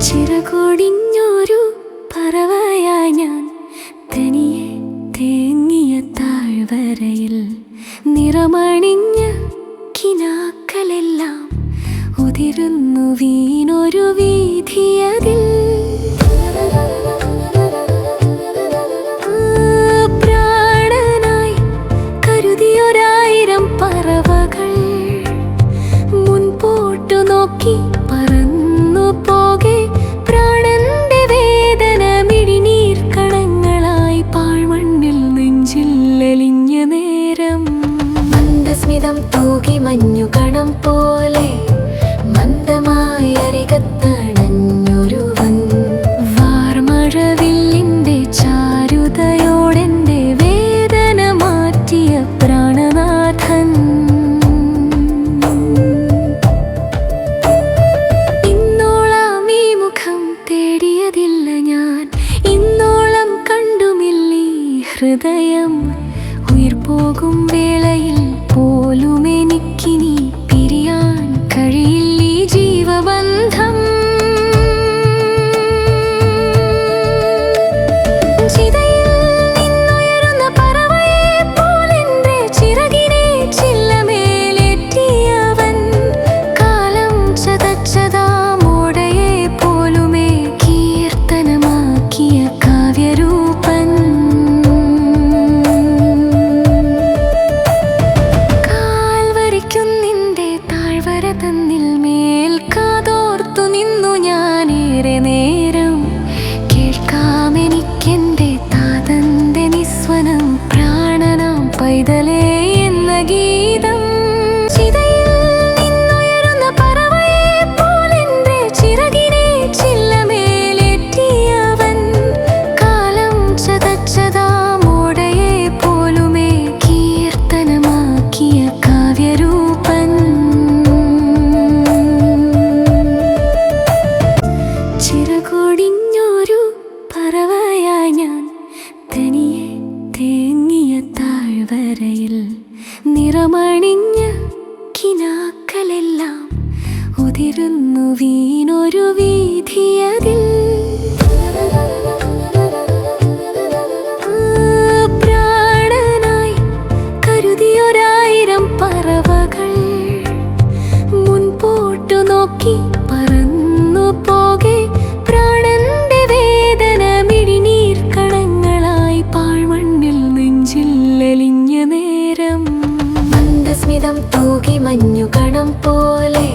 ചിറകൊടിഞ്ഞൊരു പറവയായി ഞാൻ തനിയെ തേങ്ങിയ താഴ്വരയിൽ നിറമണിഞ്ഞ കിനാക്കളെല്ലാം ഉതിരുന്നു വീണൊരു വീഥിയതിൽ. പ്രാണനായി കരുതിയൊരായിരം പറവകൾ മുൻപോട്ടു നോക്കി പറന്നു പോകെ പ്രാണന്റെ വേദന മിഴിനീർ കണങ്ങളായി പാഴ്മണ്ണിൽ നെഞ്ചിൽ അലിഞ്ഞ നേരം. മന്ദസ്മിതം തൂകി മഞ്ഞു കണം പോലെ മന്ദമായി അരികത്തണഞ്ഞൊരുവൻ വാർമഴവില്ലിന്റെ ചാരുതയോടെന്റെ വേദന മാറ്റിയ പ്രാണനാഥൻ. ഇന്നോളം ഈ മുഖം തേടിയതില്ല ഞാൻ, ഇന്നോളം കണ്ടുമില്ലീ ഹൃദയം. ഉയിർ പോകും വേളയിൽ പോലും എനിക്കിനി പിരിയാൻ കഴിയില്ലീ ജീവബന്ധം. ചിതയിൽ നിന്നുയരുന്ന പറവയെ പോലെന്റെ ചിറകിനെ ചില്ലമേലേറ്റിയവൻ കാലം ചതച്ചതാമോടയെ പോലുമേ കീർത്തനമാക്കിയ കാവ്യരൂപൻ. കാൽവരിക്കുന്നിന്റെ താഴ്വര തന്നിൽ മേൽ കാതോർത്തു നിന്നു ഞാനേറെ നേരം. കേൾക്കാമെനിക്കെന്റെ താതന്റെ നിസ്വനം, പ്രാണനാം പൈതലേ എന്ന ഗീതം. ചിതയിൽ നിന്നുയരുന്ന പറവയെ പോലെന്റെ ചിറകിനെ ചില്ലമേലേറ്റിയവൻ കാലം ചതച്ചതാമോടയെ പോലുമേ കീർത്തനമാക്കിയ കാവ്യരൂപൻ. ചിറകൊടിഞ്ഞൊരു പറവയായി ഞാൻ തനിയെ തേങ്ങിയ താഴ്വരയിൽ നിറമണിഞ്ഞ കിനാക്കളെല്ലാം ഉതിരുന്നു വീണൊരു വീഥിയതിൽ. പ്രാണനായി കരുതിയൊരായിരം പറവകൾ മുൻപോട്ടു നോക്കി പറന്നു പോകെ പ്രാണന്റെ വേദന മിഴിനീർ കണങ്ങളായി പാഴ്മണ്ണിൽ നെഞ്ചിൽ അലിഞ്ഞ നേരം. മന്ദസ്മിതം തൂകി മഞ്ഞു കണം പോലെ